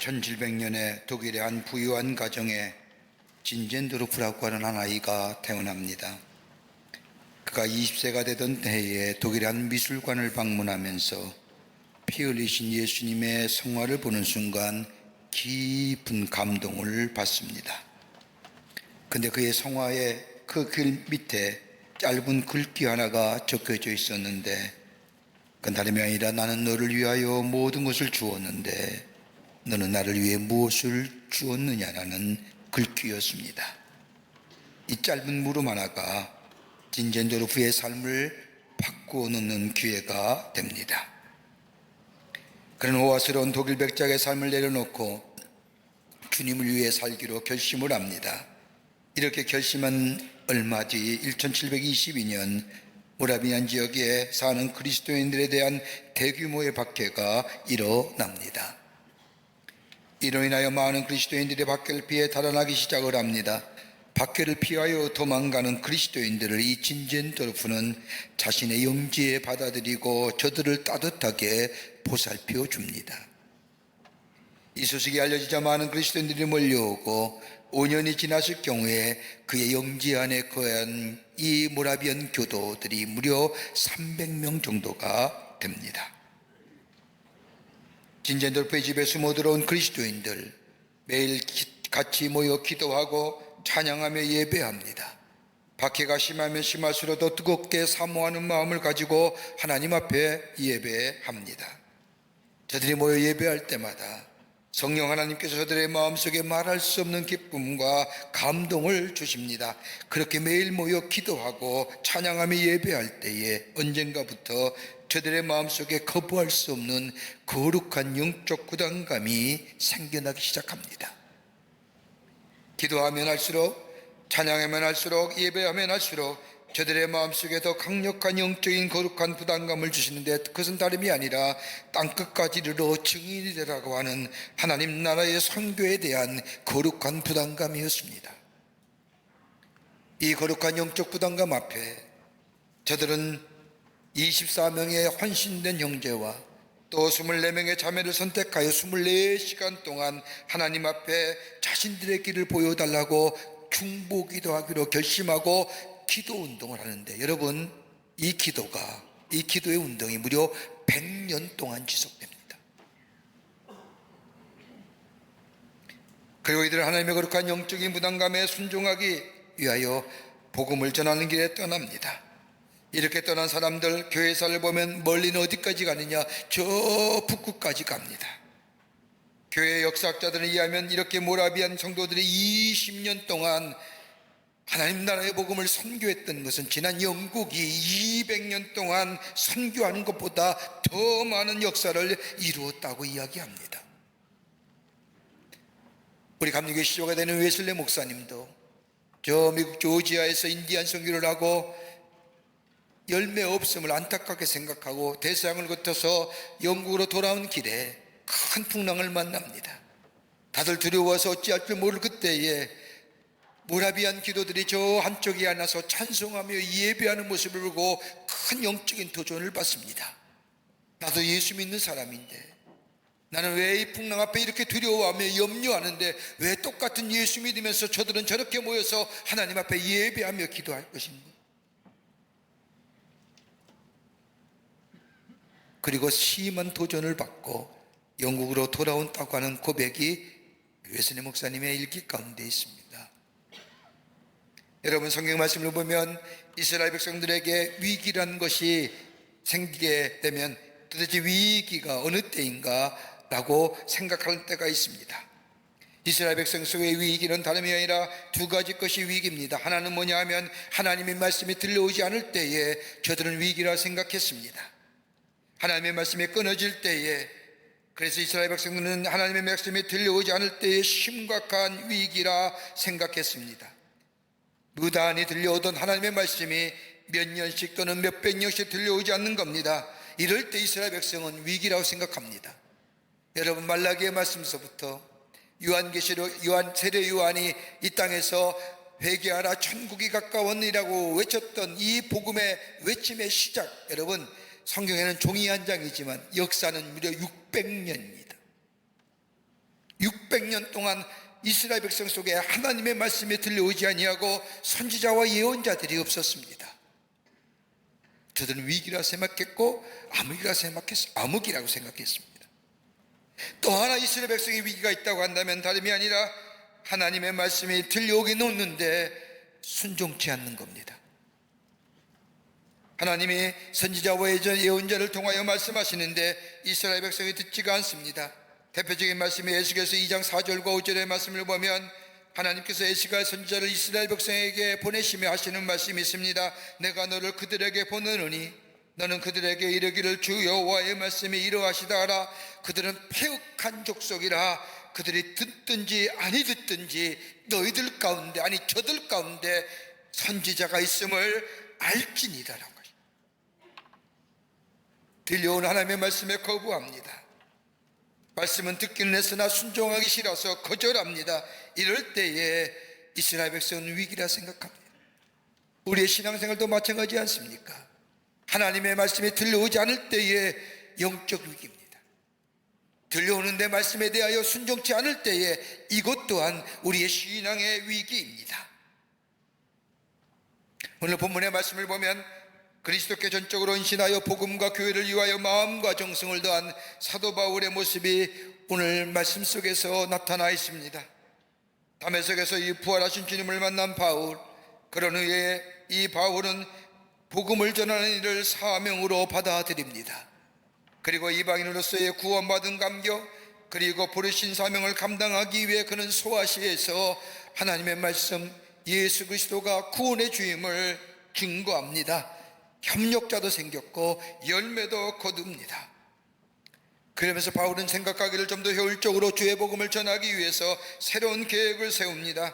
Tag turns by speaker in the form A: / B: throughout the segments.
A: 1700년에 독일의 한 부유한 가정에 진젠도르프라고 하는 한 아이가 태어납니다. 그가 20세가 되던 해에 독일의 한 미술관을 방문하면서 피 흘리신 예수님의 성화를 보는 순간 깊은 감동을 받습니다. 근데 그의 성화에 그 글 밑에 짧은 글귀 하나가 적혀져 있었는데, 그건 다름이 아니라 나는 너를 위하여 모든 것을 주었는데 너는 나를 위해 무엇을 주었느냐라는 글귀였습니다. 이 짧은 물음 하나가 진젠도르프의 삶을 바꾸어 놓는 기회가 됩니다. 그는 호화스러운 독일 백작의 삶을 내려놓고 주님을 위해 살기로 결심을 합니다. 이렇게 결심한 얼마 뒤 1722년 모라비안 지역에 사는 그리스도인들에 대한 대규모의 박해가 일어납니다. 이로 인하여 많은 그리스도인들이 박해를 피해 달아나기 시작을 합니다. 박해를 피하여 도망가는 그리스도인들을 이 진젠도르프는 자신의 영지에 받아들이고 저들을 따뜻하게 보살펴 줍니다. 이 소식이 알려지자 많은 그리스도인들이 몰려오고 5년이 지났을 경우에 그의 영지 안에 거한 이 모라비안 교도들이 무려 300명 정도가 됩니다. 진젠도르프의 집에 숨어 들어온 그리스도인들, 매일 같이 모여 기도하고 찬양하며 예배합니다. 박해가 심하면 심할수록 더 뜨겁게 사모하는 마음을 가지고 하나님 앞에 예배합니다. 저들이 모여 예배할 때마다 성령 하나님께서 저들의 마음속에 말할 수 없는 기쁨과 감동을 주십니다. 그렇게 매일 모여 기도하고 찬양하며 예배할 때에 언젠가부터 저들의 마음속에 거부할 수 없는 거룩한 영적 부담감이 생겨나기 시작합니다. 기도하면 할수록, 찬양하면 할수록, 예배하면 할수록 저들의 마음속에 더 강력한 영적인 거룩한 부담감을 주시는데, 그것은 다름이 아니라 땅끝까지 이르러 증인이 되라고 하는 하나님 나라의 선교에 대한 거룩한 부담감이었습니다. 이 거룩한 영적 부담감 앞에 저들은 24명의 헌신된 형제와 또 24명의 자매를 선택하여 24시간 동안 하나님 앞에 자신들의 길을 보여달라고 중보기도 하기로 결심하고 기도 운동을 하는데, 여러분, 이 기도의 운동이 무려 100년 동안 지속됩니다. 그리고 이들은 하나님의 거룩한 영적인 부담감에 순종하기 위하여 복음을 전하는 길에 떠납니다. 이렇게 떠난 사람들, 교회사를 보면 멀리는 어디까지 가느냐? 저 북극까지 갑니다. 교회 역사학자들에 의하면 이렇게 모라비안 성도들이 20년 동안 하나님 나라의 복음을 선교했던 것은 지난 영국이 200년 동안 선교하는 것보다 더 많은 역사를 이루었다고 이야기합니다. 우리 감리교회 시조가 되는 웨슬레 목사님도 저 미국 조지아에서 인디안 선교를 하고 열매 없음을 안타깝게 생각하고 대서양을 거쳐서 영국으로 돌아온 길에 큰 풍랑을 만납니다. 다들 두려워서 어찌할 줄 모를 그때에 모라비안 기도들이 저 한쪽에 앉아서 찬송하며 예배하는 모습을 보고 큰 영적인 도전을 받습니다. 나도 예수 믿는 사람인데 나는 왜 이 풍랑 앞에 이렇게 두려워하며 염려하는데 왜 똑같은 예수 믿으면서 저들은 저렇게 모여서 하나님 앞에 예배하며 기도할 것인가? 그리고 심한 도전을 받고 영국으로 돌아온다고 하는 고백이 웨슬리 목사님의 일기 가운데 있습니다. 여러분, 성경 말씀을 보면 이스라엘 백성들에게 위기라는 것이 생기게 되면 도대체 위기가 어느 때인가 라고 생각할 때가 있습니다. 이스라엘 백성 속의 위기는 다름이 아니라 두 가지 것이 위기입니다. 하나는 뭐냐 하면 하나님의 말씀이 들려오지 않을 때에 저들은 위기라 생각했습니다. 하나님의 말씀이 끊어질 때에, 그래서 이스라엘 백성들은 하나님의 말씀이 들려오지 않을 때에 심각한 위기라 생각했습니다. 무단히 들려오던 하나님의 말씀이 몇 년씩 또는 몇백 년씩 들려오지 않는 겁니다. 이럴 때 이스라엘 백성은 위기라고 생각합니다. 여러분, 말라기의 말씀서부터 세례 요한이 이 땅에서 회개하라 천국이 가까웠느니라고 외쳤던 이 복음의 외침의 시작, 여러분, 성경에는 종이 한 장이지만 역사는 무려 600년입니다. 600년 동안 이스라엘 백성 속에 하나님의 말씀이 들려오지 아니하고 선지자와 예언자들이 없었습니다. 저들은 위기라 생각했고 암흑이라고 생각했습니다. 또 하나 이스라엘 백성의 위기가 있다고 한다면 다름이 아니라 하나님의 말씀이 들려오긴 오는데 순종치 않는 겁니다. 하나님이 선지자와 예언자를 통하여 말씀하시는데 이스라엘 백성이 듣지가 않습니다. 대표적인 말씀이 에스겔서 2장 4절과 5절의 말씀을 보면 하나님께서 에스겔 선지자를 이스라엘 백성에게 보내시며 하시는 말씀이 있습니다. 내가 너를 그들에게 보내노니 너는 그들에게 이르기를 주 여호와의 말씀이 이러하시다 하라. 그들은 패역한 족속이라. 그들이 듣든지 아니 듣든지 너희들 가운데 아니 저들 가운데 선지자가 있음을 알지니다라고. 들려온 하나님의 말씀에 거부합니다. 말씀은 듣기는 했으나 순종하기 싫어서 거절합니다. 이럴 때에 이스라엘 백성은 위기라 생각합니다. 우리의 신앙생활도 마찬가지 않습니까? 하나님의 말씀이 들려오지 않을 때에 영적 위기입니다. 들려오는데 말씀에 대하여 순종치 않을 때에 이것 또한 우리의 신앙의 위기입니다. 오늘 본문의 말씀을 보면 그리스도께 전적으로 헌신하여 복음과 교회를 위하여 마음과 정성을 다한 사도 바울의 모습이 오늘 말씀 속에서 나타나 있습니다. 다메섹에서 이 부활하신 주님을 만난 바울, 그런 후에 이 바울은 복음을 전하는 일을 사명으로 받아들입니다. 그리고 이방인으로서의 구원받은 감격, 그리고 부르신 사명을 감당하기 위해 그는 소아시아에서 하나님의 말씀 예수 그리스도가 구원의 주임을 증거합니다. 협력자도 생겼고 열매도 거둡니다. 그러면서 바울은 생각하기를 좀 더 효율적으로 주의 복음을 전하기 위해서 새로운 계획을 세웁니다.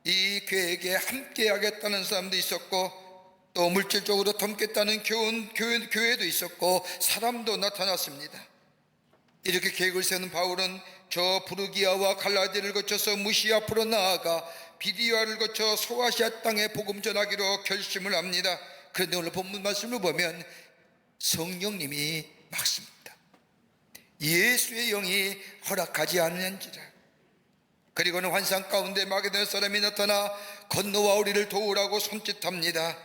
A: 이 계획에 함께 하겠다는 사람도 있었고 또 물질적으로 돕겠다는 교회도 있었고 사람도 나타났습니다. 이렇게 계획을 세우는 바울은 저 부르기아와 갈라디아를 거쳐서 무시아 앞으로 나아가 비디아를 거쳐 소아시아 땅에 복음 전하기로 결심을 합니다. 그런데 오늘 본문 말씀을 보면 성령님이 막습니다. 예수의 영이 허락하지 않는지라. 그리고는 환상 가운데 마게도나 사람이 나타나 건너와 우리를 도우라고 손짓합니다.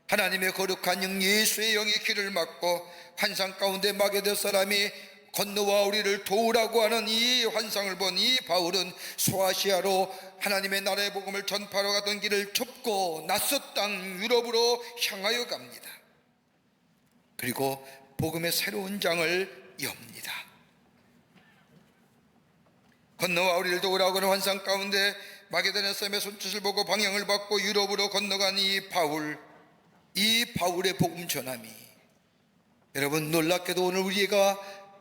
A: 하나님의 거룩한 영 예수의 영이 길을 막고 환상 가운데 마게도나 사람이 건너와 우리를 도우라고 하는 이 환상을 본 이 바울은 소아시아로 하나님의 나라의 복음을 전파하러 가던 길을 좁고 낯선 땅 유럽으로 향하여 갑니다. 그리고 복음의 새로운 장을 엽니다. 건너와 우리를 도우라고 하는 환상 가운데 마게도나 사람의 손짓을 보고 방향을 받고 유럽으로 건너간 이 바울의 복음 전함이, 여러분 놀랍게도 오늘 우리가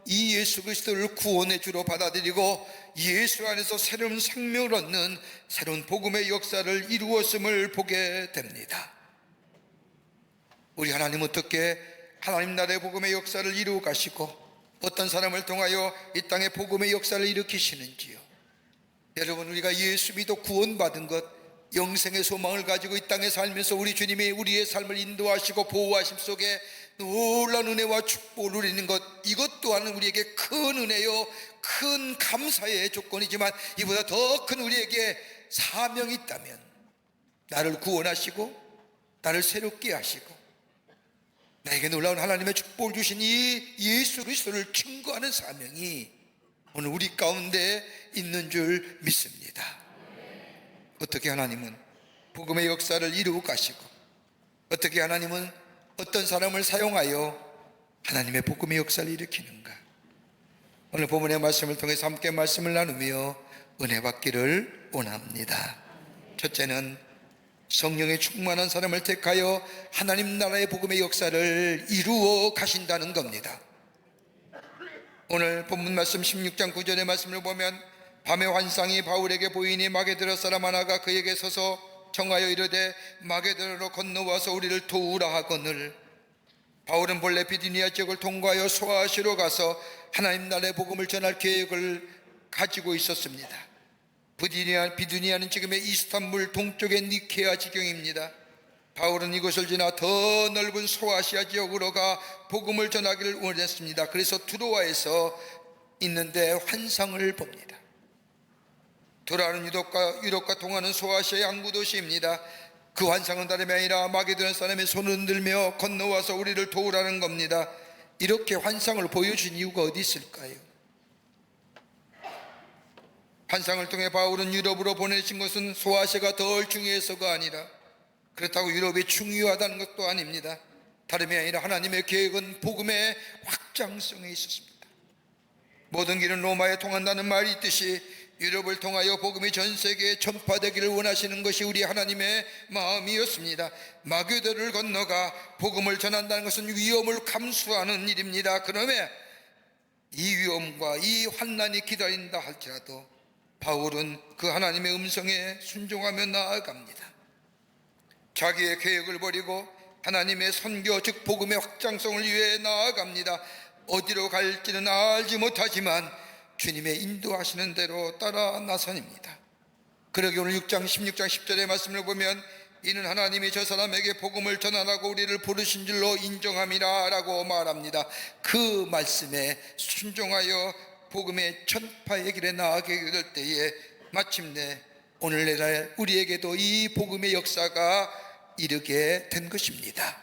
A: 이 예수 그리스도를 구원의 주로 받아들이고 예수 안에서 새로운 생명을 얻는 새로운 복음의 역사를 이루었음을 보게 됩니다. 우리 하나님 어떻게 하나님 나라의 복음의 역사를 이루어 가시고 어떤 사람을 통하여 이 땅에 복음의 역사를 일으키시는지요. 여러분 우리가 예수 믿어 구원받은 것, 영생의 소망을 가지고 이 땅에 살면서 우리 주님이 우리의 삶을 인도하시고 보호하심 속에 놀라운 은혜와 축복을 누리는 것, 이것 또한 우리에게 큰 은혜요 큰 감사의 조건이지만 이보다 더 큰 우리에게 사명이 있다면 나를 구원하시고 나를 새롭게 하시고 나에게 놀라운 하나님의 축복을 주신 이 예수 그리스도를 증거하는 사명이 오늘 우리 가운데 있는 줄 믿습니다. 어떻게 하나님은 복음의 역사를 이루어 가시고 어떻게 하나님은 어떤 사람을 사용하여 하나님의 복음의 역사를 일으키는가, 오늘 본문의 말씀을 통해서 함께 말씀을 나누며 은혜 받기를 원합니다. 첫째는 성령의 충만한 사람을 택하여 하나님 나라의 복음의 역사를 이루어 가신다는 겁니다. 오늘 본문 말씀 16장 9절의 말씀을 보면 밤의 환상이 바울에게 보이니 마게도나 사람 하나가 그에게 서서 청하여 이르되 마게도나로 건너와서 우리를 도우라 하거늘. 바울은 본래 비두니아 지역을 통과하여 소아시아로 가서 하나님 나라의 복음을 전할 계획을 가지고 있었습니다. 비두니아는 지금의 이스탄불 동쪽의 니케아 지경입니다. 바울은 이곳을 지나 더 넓은 소아시아 지역으로 가 복음을 전하기를 원했습니다. 그래서 두로아에서 있는데 환상을 봅니다. 돌아오는 유럽과 통하는 소아시아의 항구 도시입니다. 그 환상은 다름이 아니라 마게도나 사람의 손을 흔들며 건너와서 우리를 도우라는 겁니다. 이렇게 환상을 보여준 이유가 어디 있을까요? 환상을 통해 바울은 유럽으로 보내신 것은 소아시아가 덜 중요해서가 아니라 그렇다고 유럽이 중요하다는 것도 아닙니다. 다름이 아니라 하나님의 계획은 복음의 확장성에 있었습니다. 모든 길은 로마에 통한다는 말이 있듯이 유럽을 통하여 복음이 전 세계에 전파되기를 원하시는 것이 우리 하나님의 마음이었습니다. 마게도를 건너가 복음을 전한다는 것은 위험을 감수하는 일입니다. 그러면 이 위험과 이 환난이 기다린다 할지라도 바울은 그 하나님의 음성에 순종하며 나아갑니다. 자기의 계획을 버리고 하나님의 선교 즉 복음의 확장성을 위해 나아갑니다. 어디로 갈지는 알지 못하지만 주님의 인도하시는 대로 따라 나선입니다. 그러기 오늘 6장 16장 10절의 말씀을 보면 이는 하나님이 저 사람에게 복음을 전하라고 우리를 부르신 줄로 인정함이라 라고 말합니다. 그 말씀에 순종하여 복음의 전파의 길에 나아가게 될 때에 마침내 오늘날 우리에게도 이 복음의 역사가 이르게 된 것입니다.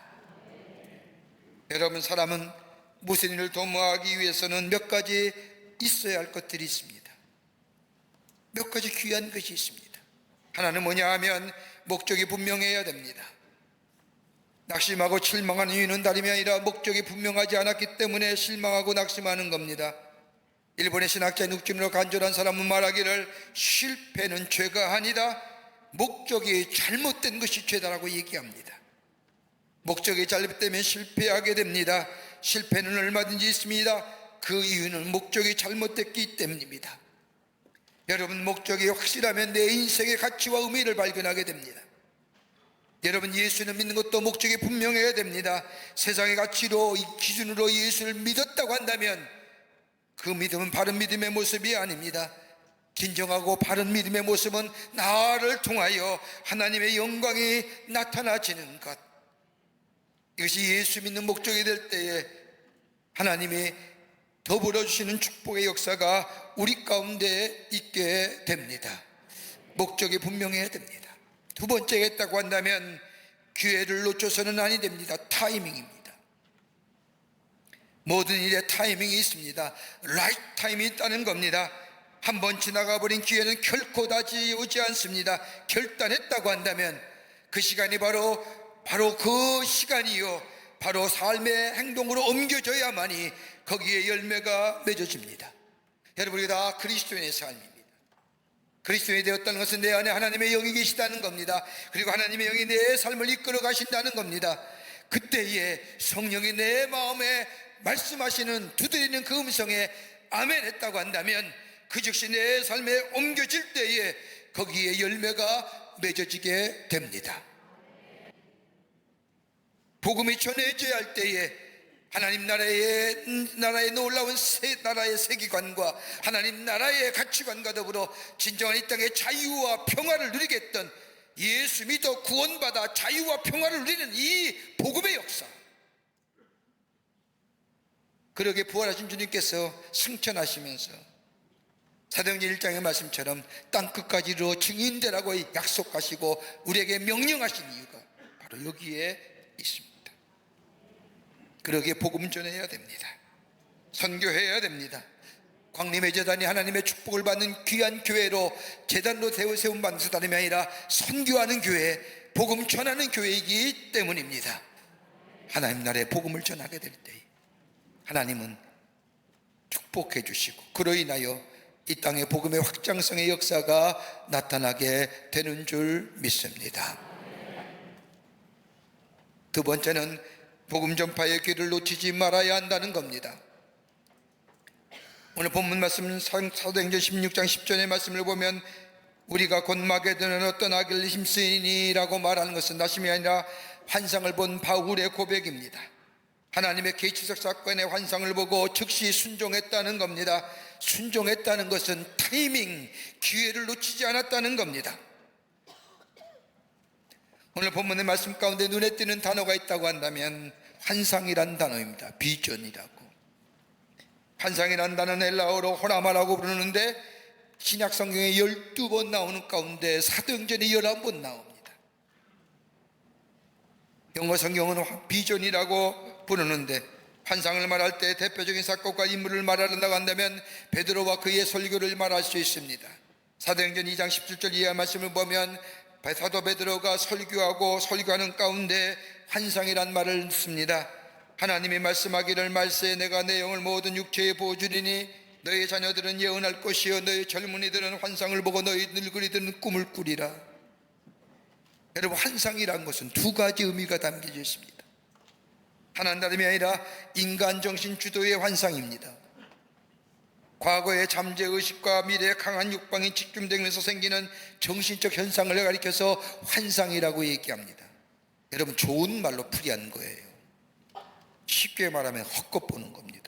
A: 여러분, 사람은 무슨 일을 도모하기 위해서는 몇 가지 있어야 할 것들이 있습니다. 몇 가지 귀한 것이 있습니다. 하나는 뭐냐 하면 목적이 분명해야 됩니다. 낙심하고 실망하는 이유는 다름이 아니라 목적이 분명하지 않았기 때문에 실망하고 낙심하는 겁니다. 일본의 신학자 눅진으로 간절한 사람은 말하기를 실패는 죄가 아니다, 목적이 잘못된 것이 죄다라고 얘기합니다. 목적이 잘못되면 실패하게 됩니다. 실패는 얼마든지 있습니다. 그 이유는 목적이 잘못됐기 때문입니다. 여러분, 목적이 확실하면 내 인생의 가치와 의미를 발견하게 됩니다. 여러분, 예수는 믿는 것도 목적이 분명해야 됩니다. 세상의 가치로 기준으로 예수를 믿었다고 한다면 그 믿음은 바른 믿음의 모습이 아닙니다. 진정하고 바른 믿음의 모습은 나를 통하여 하나님의 영광이 나타나지는 것, 이것이 예수 믿는 목적이 될 때에 하나님이 더불어 주시는 축복의 역사가 우리 가운데 있게 됩니다. 목적이 분명해야 됩니다. 두 번째가 있다고 한다면 기회를 놓쳐서는 아니 됩니다. 타이밍입니다. 모든 일에 타이밍이 있습니다. 라이트 타임이 있다는 겁니다. 한번 지나가 버린 기회는 결코 다시 오지 않습니다. 결단했다고 한다면 그 시간이 바로 그 시간이요, 바로 삶의 행동으로 옮겨져야만이 거기에 열매가 맺어집니다. 여러분, 우리 다 그리스도인의 삶입니다. 그리스도인이 되었다는 것은 내 안에 하나님의 영이 계시다는 겁니다. 그리고 하나님의 영이 내 삶을 이끌어 가신다는 겁니다. 그때에 성령이 내 마음에 말씀하시는, 두드리는 그 음성에 아멘 했다고 한다면 그 즉시 내 삶에 옮겨질 때에 거기에 열매가 맺어지게 됩니다. 복음이 전해져야 할 때에 하나님 나라의 놀라운 나라의 세계관과 하나님 나라의 가치관과 더불어 진정한 이 땅의 자유와 평화를 누리겠던, 예수 믿어 구원받아 자유와 평화를 누리는 이 복음의 역사, 그러게 부활하신 주님께서 승천하시면서 사도행전 1장의 말씀처럼 땅끝까지로 증인되라고 약속하시고 우리에게 명령하신 이유가 바로 여기에 있습니다. 그러기에 복음 전해야 됩니다. 선교해야 됩니다. 광림의 재단이 하나님의 축복을 받는 귀한 교회로, 재단로 세운 반드시 다름이 아니라 선교하는 교회, 복음 전하는 교회이기 때문입니다. 하나님 나라의 복음을 전하게 될 때 하나님은 축복해 주시고 그로 인하여 이 땅의 복음의 확장성의 역사가 나타나게 되는 줄 믿습니다. 두 번째는 복음 전파의 길을 놓치지 말아야 한다는 겁니다. 오늘 본문 말씀 사도행전 16장 10절의 말씀을 보면 우리가 곧 마게도냐는 어떤 악을 힘쓰이니라고 말하는 것은 다심이 아니라 환상을 본 바울의 고백입니다. 하나님의 계시적 사건의 환상을 보고 즉시 순종했다는 겁니다. 순종했다는 것은 타이밍, 기회를 놓치지 않았다는 겁니다. 오늘 본문의 말씀 가운데 눈에 띄는 단어가 있다고 한다면 환상이란 단어입니다. 비전이라고. 환상이란 단어는 헬라어로 호라마라고 부르는데 신약 성경에 12번 나오는 가운데 사도행전에 11번 나옵니다. 영어 성경은 비전이라고 부르는데 환상을 말할 때 대표적인 사건과 인물을 말하려고 한다면 베드로와 그의 설교를 말할 수 있습니다. 사도행전 2장 17절 이하 말씀을 보면 사도 베드로가 설교하는 가운데 환상이란 말을 씁니다. 하나님이 말씀하기를 말세에 내가 내 영을 모든 육체에 부어주리니 너희 자녀들은 예언할 것이요 너희 젊은이들은 환상을 보고 너희 늙은이들은 꿈을 꾸리라. 여러분, 환상이란 것은 두 가지 의미가 담겨져 있습니다. 하나는 다름이 아니라 인간 정신 주도의 환상입니다. 과거의 잠재의식과 미래의 강한 욕망이 집중되면서 생기는 정신적 현상을 가리켜서 환상이라고 얘기합니다. 여러분, 좋은 말로 풀이한 거예요. 쉽게 말하면 헛것 보는 겁니다.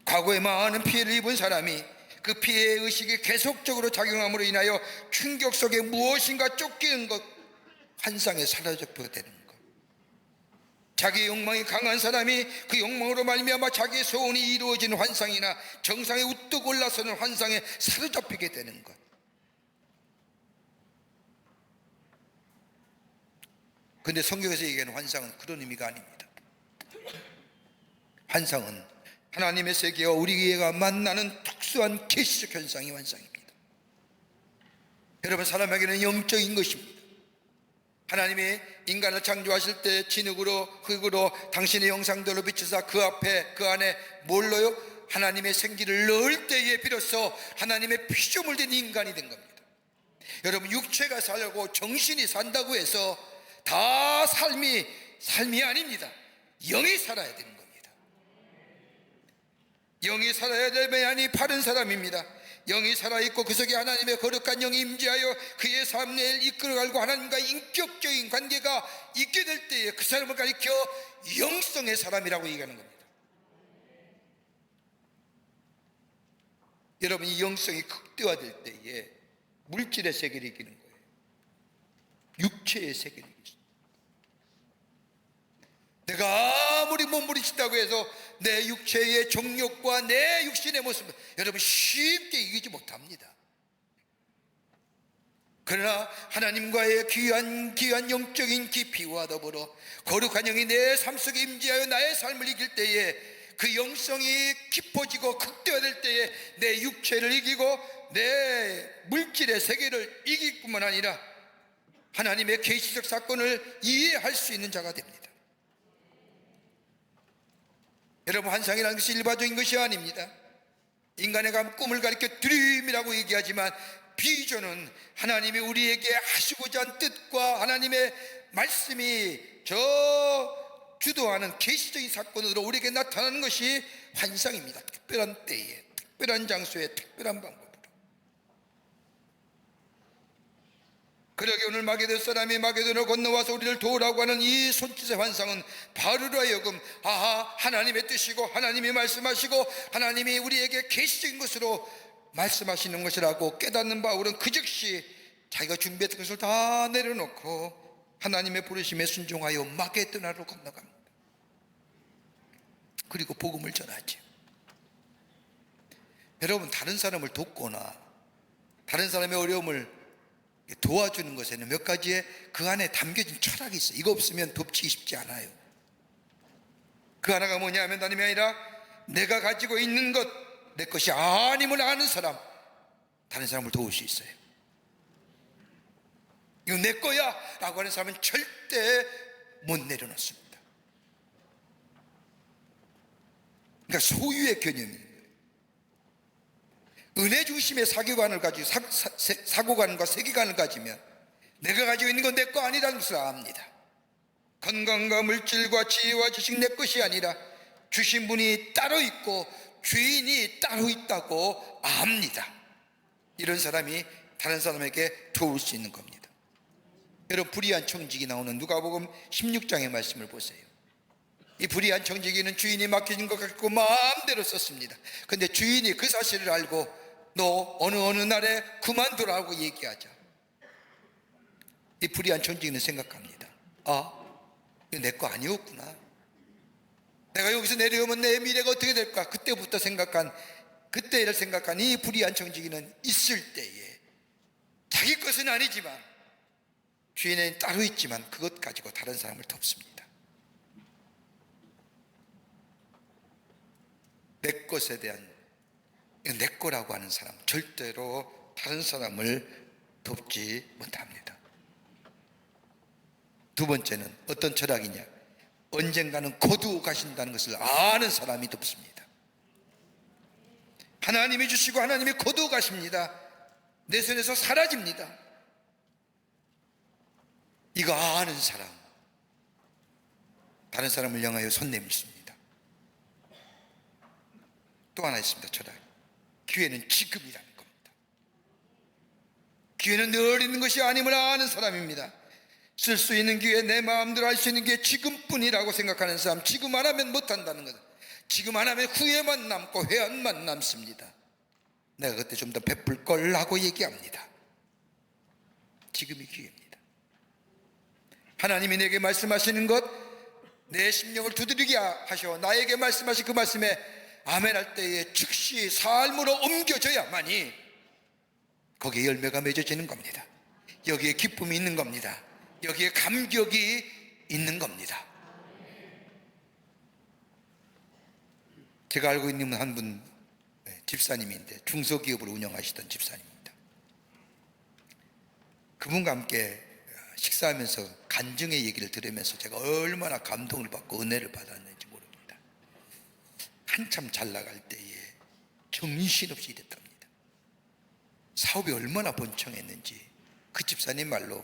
A: 과거에 많은 피해를 입은 사람이 그 피해의 의식이 계속적으로 작용함으로 인하여 충격 속에 무엇인가 쫓기는 것, 환상에 사로잡히게 되는 것. 자기의 욕망이 강한 사람이 그 욕망으로 말미암아 자기의 소원이 이루어지는 환상이나 정상에 우뚝 올라서는 환상에 사로잡히게 되는 것. 그런데 성경에서 얘기하는 환상은 그런 의미가 아닙니다. 환상은 하나님의 세계와 우리가 만나는 특수한 계시적 현상이 환상입니다. 여러분, 사람에게는 영적인 것입니다. 하나님이 인간을 창조하실 때 진흙으로 흙으로 당신의 형상대로 비춰서 그 앞에 그 안에 뭘로요? 하나님의 생기를 넣을 때에 비로소 하나님의 피조물 된 인간이 된 겁니다. 여러분, 육체가 살고 정신이 산다고 해서 다 삶이 아닙니다. 영이 살아야 되는 겁니다. 영이 살아야 되면이 바른 사람입니다. 영이 살아있고 그 속에 하나님의 거룩한 영이 임재하여 그의 삶을 이끌어가고 하나님과 인격적인 관계가 있게 될 때에 그 사람을 가리켜 영성의 사람이라고 얘기하는 겁니다. 여러분, 이 영성이 극대화될 때에 물질의 세계를 이기는 거예요. 육체의 세계를 이기죠. 내가 아무리 몸부림친다고 해서 내 육체의 정욕과 내 육신의 모습을 여러분 쉽게 이기지 못합니다. 그러나 하나님과의 귀한 영적인 깊이와 더불어 거룩한 영이 내 삶 속에 임재하여 나의 삶을 이길 때에 그 영성이 깊어지고 극대화될 때에 내 육체를 이기고 내 물질의 세계를 이길 뿐만 아니라 하나님의 계시적 사건을 이해할 수 있는 자가 됩니다. 여러분, 환상이라는 것이 일반적인 것이 아닙니다. 인간의 꿈을 가리켜 드림이라고 얘기하지만 비전은 하나님이 우리에게 하시고자 한 뜻과 하나님의 말씀이 주도하는 계시적인 사건으로 우리에게 나타나는 것이 환상입니다. 특별한 때에, 특별한 장소에, 특별한 방법으로. 그러게 오늘 마게돈 사람이 마게돈을 건너와서 우리를 도우라고 하는 이 손짓의 환상은 바로로 하여금 하나님의 뜻이고 하나님이 말씀하시고 하나님이 우리에게 계시적인 것으로 말씀하시는 것이라고 깨닫는 바울은 그 즉시 자기가 준비했던 것을 다 내려놓고 하나님의 부르심에 순종하여 마게도나로 건너갑니다. 그리고 복음을 전하죠. 여러분, 다른 사람을 돕거나 다른 사람의 어려움을 도와주는 것에는 몇 가지의 그 안에 담겨진 철학이 있어요. 이거 없으면 돕기 쉽지 않아요. 그 하나가 뭐냐면 다름이 아니라 내가 가지고 있는 것, 내 것이 아님을 아는 사람, 다른 사람을 도울 수 있어요. 이거 내 거야 라고 하는 사람은 절대 못 내려놓습니다. 그러니까 소유의 개념이에요. 은혜 중심의 사고관을 가지고 사고관과 세계관을 가지면 내가 가지고 있는 건 내 거 아니라는 것을 압니다. 건강과 물질과 지혜와 지식 내 것이 아니라 주신 분이 따로 있고 주인이 따로 있다고 압니다. 이런 사람이 다른 사람에게 도울 수 있는 겁니다. 여러분, 불의한 청지기 나오는 누가복음 16장의 말씀을 보세요. 이 불의한 청지기는 주인이 맡겨진 것 같고 마음대로 썼습니다. 그런데 주인이 그 사실을 알고 너 어느 날에 그만두라고 얘기하자. 이 불의한 청지기는 생각합니다. 이거 내 거 아니었구나. 내가 여기서 내려오면 내 미래가 어떻게 될까? 그때부터 생각한 그때를 생각한 이 불의한 청지기는 있을 때에 자기 것은 아니지만 주인은 따로 있지만 그것 가지고 다른 사람을 덮습니다. 내 것에 대한, 내 거라고 하는 사람 절대로 다른 사람을 돕지 못합니다. 두 번째는 어떤 철학이냐, 언젠가는 거두어 가신다는 것을 아는 사람이 돕습니다. 하나님이 주시고 하나님이 거두어 가십니다. 내 손에서 사라집니다. 이거 아는 사람, 다른 사람을 향하여 손 내밀습니다. 또 하나 있습니다. 철학, 기회는 지금이라는 겁니다. 기회는 늘 있는 것이 아님을 아는 사람입니다. 쓸 수 있는 기회, 내 마음대로 할 수 있는 기회 지금뿐이라고 생각하는 사람, 지금 안 하면 못한다는 것, 지금 안 하면 후회만 남고 회한만 남습니다. 내가 그때 좀 더 베풀 걸 하고 얘기합니다. 지금이 기회입니다. 하나님이 내게 말씀하시는 것, 내 심령을 두드리게 하셔 나에게 말씀하신 그 말씀에 아멘할 때에 즉시 삶으로 옮겨져야만이 거기에 열매가 맺어지는 겁니다. 여기에 기쁨이 있는 겁니다. 여기에 감격이 있는 겁니다. 제가 알고 있는 한 분, 집사님인데 중소기업을 운영하시던 집사님입니다. 그분과 함께 식사하면서 간증의 얘기를 들으면서 제가 얼마나 감동을 받고 은혜를 받았는지 모릅니다. 한참 잘 나갈 때에 정신없이 일했답니다. 사업이 얼마나 번창했는지 그 집사님 말로,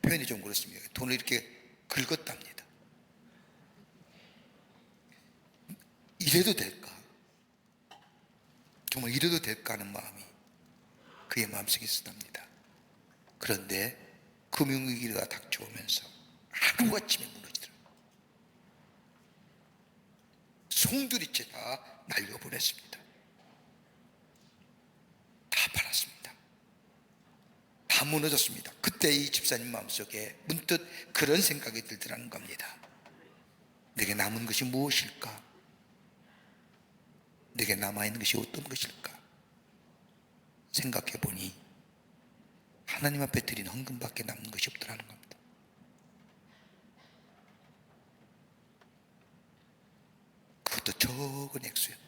A: 표현이 좀 그렇습니다. 돈을 이렇게 긁었답니다. 이래도 될까? 정말 이래도 될까 하는 마음이 그의 마음속에 있었답니다. 그런데 금융위기가 닥쳐오면서 하루아침에 무너지더라고요. 송두리째 다 날려보냈습니다. 다 팔았습니다. 다 무너졌습니다. 그때 이 집사님 마음속에 문득 그런 생각이 들더라는 겁니다. 내게 남은 것이 무엇일까? 내게 남아있는 것이 어떤 것일까? 생각해 보니 하나님 앞에 드린 헌금밖에 남는 것이 없더라는 겁니다. 그것도 적은 액수였고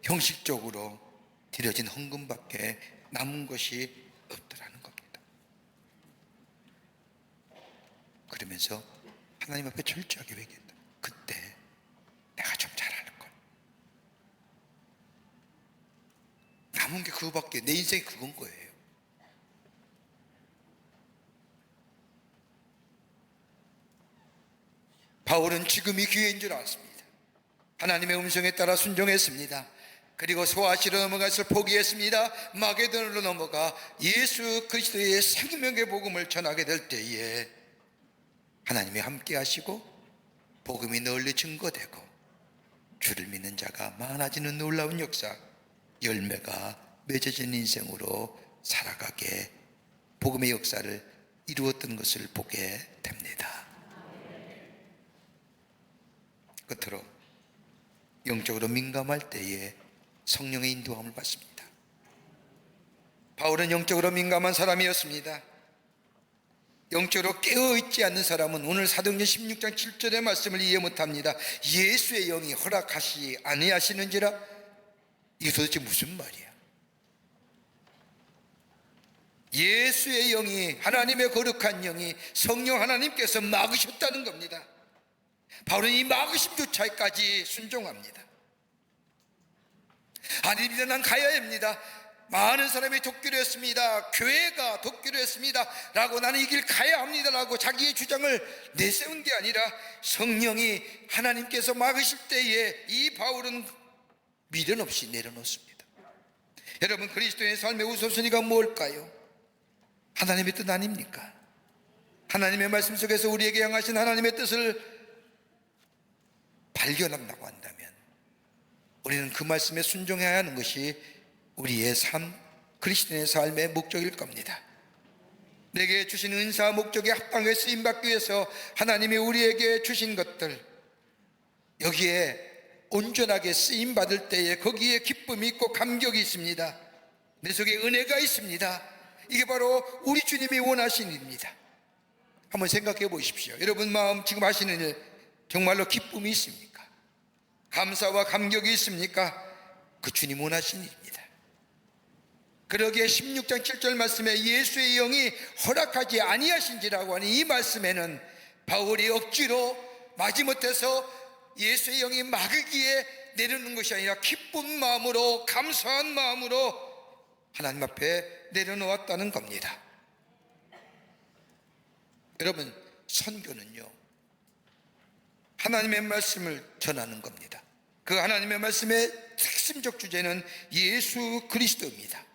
A: 형식적으로 드려진 헌금밖에 남은 것이 없더라는 겁니다. 그러면서 하나님 앞에 철저하게 회개했다. 그때 내가 좀 잘할 걸. 남은 게 그거밖에, 내 인생이 그건 거예요. 바울은 지금이 기회인 줄 알았습니다. 하나님의 음성에 따라 순종했습니다. 그리고 소아시로 넘어갈 것을 포기했습니다. 마게도나로 넘어가 예수 그리스도의 생명의 복음을 전하게 될 때에 하나님이 함께 하시고 복음이 널리 증거되고 주를 믿는 자가 많아지는 놀라운 역사, 열매가 맺어진 인생으로 살아가게 복음의 역사를 이루었던 것을 보게 됩니다. 끝으로 영적으로 민감할 때에 성령의 인도함을 받습니다. 바울은 영적으로 민감한 사람이었습니다. 영적으로 깨어있지 않는 사람은 오늘 사도행전 16장 7절의 말씀을 이해 못합니다. 예수의 영이 허락하시 아니하시는지라. 이게 도대체 무슨 말이야? 예수의 영이, 하나님의 거룩한 영이, 성령 하나님께서 막으셨다는 겁니다. 바울은 이 막으심조차까지 순종합니다. 아닙니다, 난 가야 합니다. 많은 사람이 돕기로 했습니다. 교회가 돕기로 했습니다. 라고 나는 이 길 가야 합니다. 라고 자기의 주장을 내세운 게 아니라 성령이 하나님께서 막으실 때에 이 바울은 미련 없이 내려놓습니다. 여러분, 그리스도의 삶의 우선순위가 뭘까요? 하나님의 뜻 아닙니까? 하나님의 말씀 속에서 우리에게 향하신 하나님의 뜻을 발견한다고 한다면 우리는 그 말씀에 순종해야 하는 것이 우리의 삶, 그리스도인의 삶의 목적일 겁니다. 내게 주신 은사와 목적에 합당하게 쓰임받기 위해서 하나님이 우리에게 주신 것들, 여기에 온전하게 쓰임 받을 때에 거기에 기쁨이 있고 감격이 있습니다. 내 속에 은혜가 있습니다. 이게 바로 우리 주님이 원하신 일입니다. 한번 생각해 보십시오. 여러분 마음 지금 하시는 일 정말로 기쁨이 있습니까? 감사와 감격이 있습니까? 그 주님 원하신 일입니다. 그러기에 16장 7절 말씀에 예수의 영이 허락하지 아니하신지라고 하는 이 말씀에는 바울이 억지로 마지못해서 예수의 영이 막으기에 내려놓는 것이 아니라 기쁜 마음으로 감사한 마음으로 하나님 앞에 내려놓았다는 겁니다. 여러분, 선교는요 하나님의 말씀을 전하는 겁니다. 그 하나님의 말씀의 핵심적 주제는 예수 그리스도입니다.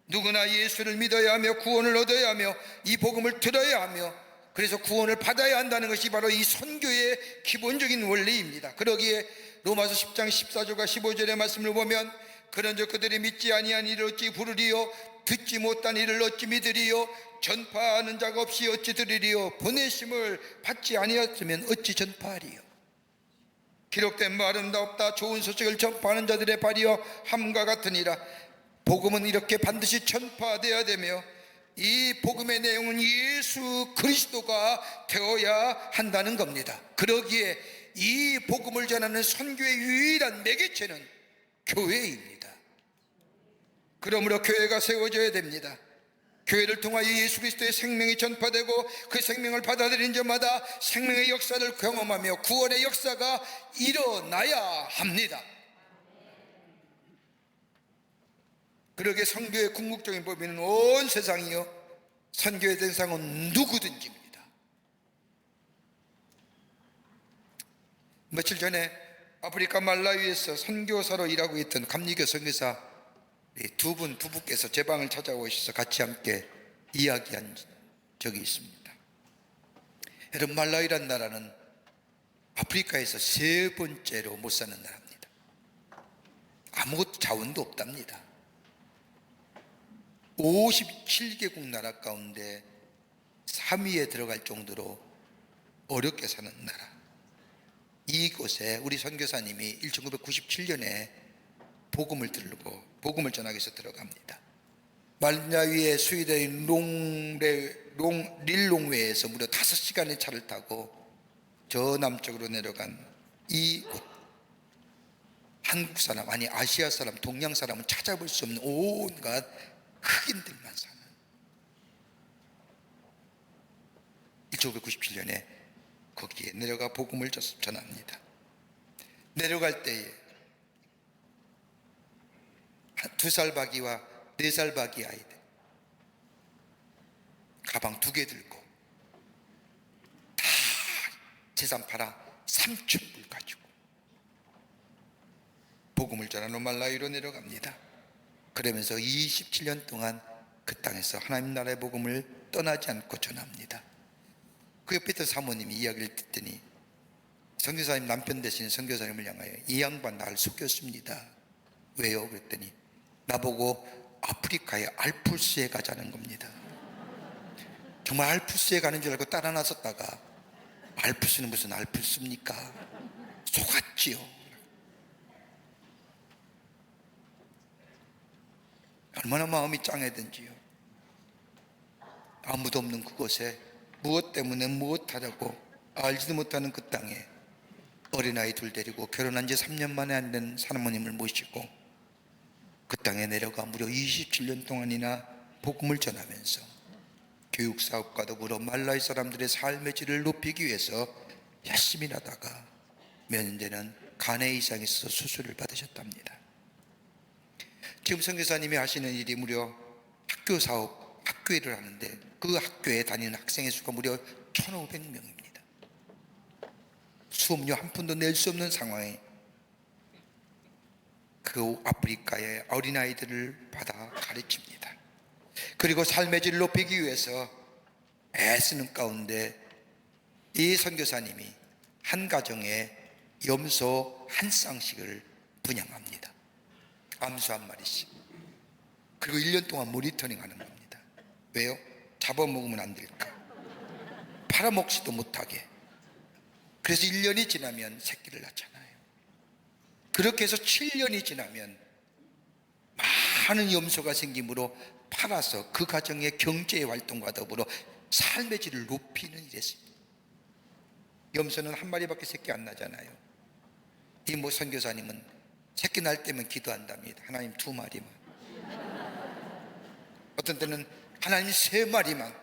A: 누구나 예수를 믿어야 하며 구원을 얻어야 하며 이 복음을 들어야 하며 그래서 구원을 받아야 한다는 것이 바로 이 선교의 기본적인 원리입니다. 그러기에 로마서 10장 14절과 15절의 말씀을 보면 그런즉 그들이 믿지 아니한 이를 어찌 부르리요 듣지 못한 이를 어찌 믿으리요 전파하는 자가 없이 어찌 들으리요 보내심을 받지 아니하였으면 어찌 전파하리요. 기록된 바 아름답다 좋은 소식을 전파하는 자들의 발이여 함과 같으니라. 복음은 이렇게 반드시 전파되어야 되며 이 복음의 내용은 예수 그리스도가 되어야 한다는 겁니다. 그러기에 이 복음을 전하는 선교의 유일한 매개체는 교회입니다. 그러므로 교회가 세워져야 됩니다. 교회를 통하여 예수 그리스도의 생명이 전파되고 그 생명을 받아들인 자마다 생명의 역사를 경험하며 구원의 역사가 일어나야 합니다. 그러게 선교의 궁극적인 범위는 온 세상이요 선교의 대상은 누구든지입니다. 며칠 전에 아프리카 말라위에서 선교사로 일하고 있던 감리교 선교사 두 분 부부께서 제 방을 찾아오셔서 같이 함께 이야기한 적이 있습니다. 여러분, 말라위란 나라는 아프리카에서 세 번째로 못 사는 나라입니다. 아무것도 자원도 없답니다. 57개국 나라 가운데 3위에 들어갈 정도로 어렵게 사는 나라. 이곳에 우리 선교사님이 1997년에 복음을 들고 복음을 전하기 위해서 들어갑니다. 말라위의 수위대인 릴롱웨에서 무려 5시간의 차를 타고 저 남쪽으로 내려간 이곳, 한국 사람, 아니 아시아 사람, 동양 사람은 찾아볼 수 없는 온갖 흑인들만 사는 1997년에 거기에 내려가 복음을 전합니다. 내려갈 때에 2살 박이와 4살 박이 아이들 가방 2개 들고 다 재산 팔아 3,000불 가지고 복음을 전하러 말라위로 내려갑니다. 그러면서 27년 동안 그 땅에서 하나님 나라의 복음을 떠나지 않고 전합니다. 그 옆에 있던 사모님이 이야기를 듣더니 선교사님 남편 되시는 선교사님을 향하여 이 양반 나를 속였습니다. 왜요? 그랬더니 나보고 아프리카의 알프스에 가자는 겁니다. 정말 알프스에 가는 줄 알고 따라 나섰다가 알프스는 무슨 알프스입니까? 속았지요. 얼마나 마음이 짱해든지요. 아무도 없는 그곳에 무엇 때문에 무엇하려고 알지도 못하는 그 땅에 어린아이 둘 데리고 결혼한 지 3년 만에 안 된 사모님을 모시고 그 땅에 내려가 무려 27년 동안이나 복음을 전하면서 교육사업과 더불어 말라위 사람들의 삶의 질을 높이기 위해서 열심히 하다가 몇 년 전에는 간에 이상이 있어서 수술을 받으셨답니다. 지금 선교사님이 하시는 일이 무려 학교 사업, 학교 일을 하는데 그 학교에 다니는 학생의 수가 무려 1,500명입니다. 수업료 한 푼도 낼 수 없는 상황에 그 아프리카의 어린아이들을 받아 가르칩니다. 그리고 삶의 질을 높이기 위해서 애쓰는 가운데 이 선교사님이 한 가정에 염소 한 쌍씩을 분양합니다. 암수 한 마리씩. 그리고 1년 동안 모니터링 하는 겁니다. 왜요? 잡아먹으면 안 될까? 팔아먹지도 못하게. 그래서 1년이 지나면 새끼를 낳잖아요. 그렇게 해서 7년이 지나면 많은 염소가 생기므로 팔아서 그 가정의 경제 활동과 더불어 삶의 질을 높이는 일이었습니다. 염소는 한 마리밖에 새끼 안 나잖아요. 이 뭐 선교사님은 새끼 날 때면 기도한답니다. 하나님 2마리만, 어떤 때는 하나님 3마리만.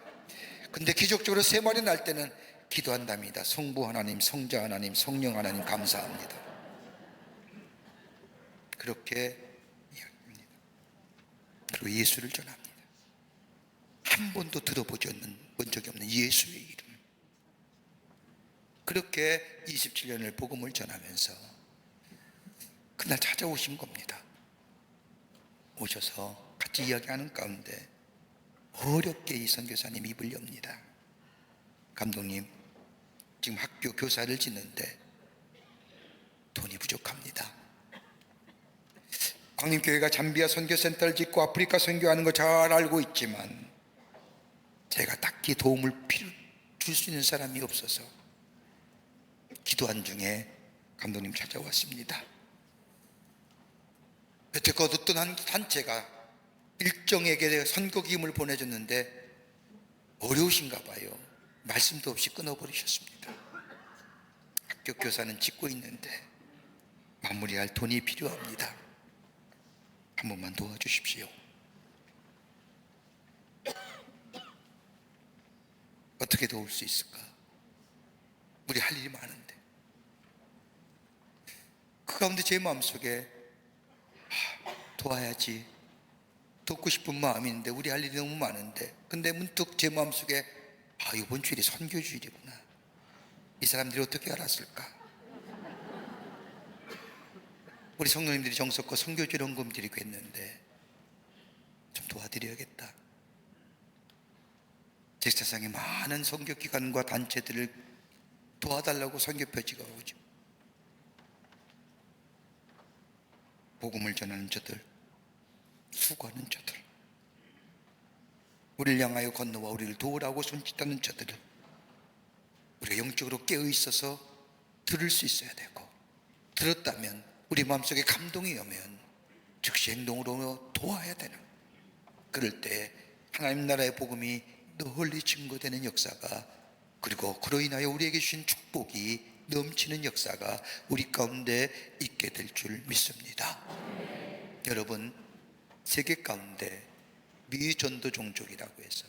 A: 근데 기적적으로 3마리 날 때는 기도한답니다. 성부 하나님, 성자 하나님, 성령 하나님 감사합니다. 그렇게 이야기합니다. 그리고 예수를 전합니다. 한 번도 들어보지 본 적이 없는 예수의 이름. 그렇게 27년을 복음을 전하면서 그날 찾아오신 겁니다. 오셔서 같이 이야기하는 가운데 어렵게 이 선교사님 입을 엽니다. 감독님, 지금 학교 교사를 짓는데 돈이 부족합니다. 광림교회가 잠비아 선교센터를 짓고 아프리카 선교하는 거 잘 알고 있지만 제가 딱히 도움을 줄 수 있는 사람이 없어서 기도한 중에 감독님 찾아왔습니다. 여태껏 어떤 한 단체가 일정에게 선교 기금을 보내줬는데 어려우신가 봐요. 말씀도 없이 끊어버리셨습니다. 학교 교사는 짓고 있는데 마무리할 돈이 필요합니다. 한 번만 도와주십시오. 어떻게 도울 수 있을까? 우리 할 일이 많은데. 그 가운데 제 마음속에 도와야지, 돕고 싶은 마음인데 우리 할 일이 너무 많은데, 근데 문득 제 마음속에 이번 주일이 선교주일이구나. 이 사람들이 어떻게 알았을까? 우리 성도님들이 정석껏 선교주일 헌금 드리고 했는데 좀 도와드려야겠다. 제 세상에 많은 선교기관과 단체들을 도와달라고 선교표지가 오죠. 복음을 전하는 저들, 수고하는 저들, 우리를 향하여 건너와 우리를 도우라고 손짓하는 저들을 우리가 영적으로 깨어있어서 들을 수 있어야 되고, 들었다면 우리 마음속에 감동이 오면 즉시 행동으로 도와야 되는, 그럴 때 하나님 나라의 복음이 널리 증거되는 역사가, 그리고 그로 인하여 우리에게 주신 축복이 넘치는 역사가 우리 가운데 있게 될 줄 믿습니다. 여러분, 세계 가운데 미전도 종족이라고 해서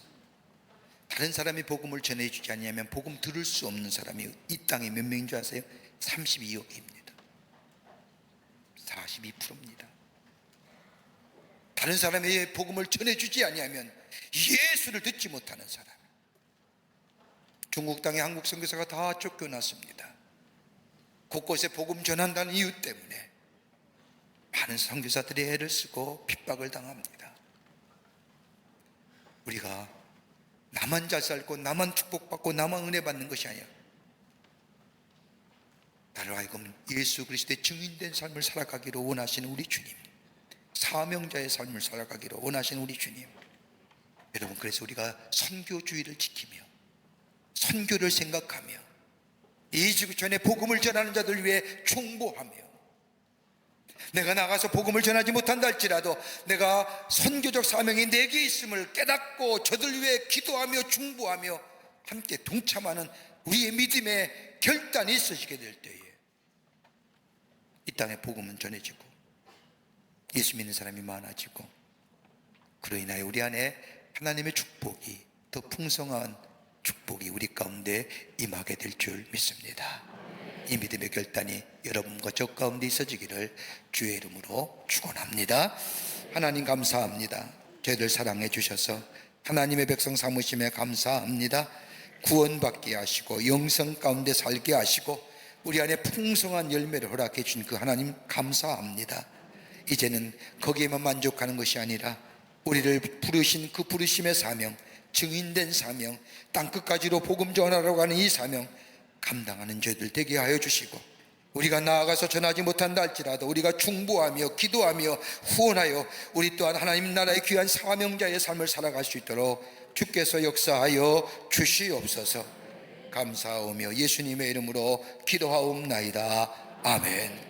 A: 다른 사람이 복음을 전해주지 않으면 복음 들을 수 없는 사람이 이 땅에 몇 명인 줄 아세요? 32억입니다. 42%입니다. 다른 사람의 복음을 전해주지 아니하면 예수를 듣지 못하는 사람. 중국 땅에 한국 선교사가 다 쫓겨났습니다. 곳곳에 복음 전한다는 이유 때문에 많은 선교사들이 애를 쓰고 핍박을 당합니다. 우리가 나만 잘 살고 나만 축복받고 나만 은혜 받는 것이 아니야. 나를 하여금 예수 그리스도의 증인된 삶을 살아가기로 원하시는 우리 주님, 사명자의 삶을 살아가기로 원하시는 우리 주님. 여러분, 그래서 우리가 선교주의를 지키며 선교를 생각하며 이 지구촌에 복음을 전하는 자들 위해 충보하며, 내가 나가서 복음을 전하지 못한다 할지라도 내가 선교적 사명이 내게 있음을 깨닫고 저들 위해 기도하며 충보하며 함께 동참하는 우리의 믿음의 결단이 있어지게 될 때에 이 땅에 복음은 전해지고 예수 믿는 사람이 많아지고, 그로 인하여 우리 안에 하나님의 축복이, 더 풍성한 축복이 우리 가운데 임하게 될 줄 믿습니다. 이 믿음의 결단이 여러분과 저 가운데 있어지기를 주의 이름으로 축원합니다. 하나님 감사합니다. 저희들 사랑해 주셔서 하나님의 백성 삼으심에 감사합니다. 구원받게 하시고 영성 가운데 살게 하시고 우리 안에 풍성한 열매를 허락해 주신 그 하나님 감사합니다. 이제는 거기에만 만족하는 것이 아니라 우리를 부르신 그 부르심의 사명, 증인된 사명, 땅끝까지로 복음 전하라고 하는 이 사명 감당하는 저희들 되게 하여 주시고, 우리가 나아가서 전하지 못한다 할지라도 우리가 충보하며 기도하며 후원하여 우리 또한 하나님 나라의 귀한 사명자의 삶을 살아갈 수 있도록 주께서 역사하여 주시옵소서. 감사하오며 예수님의 이름으로 기도하옵나이다. 아멘.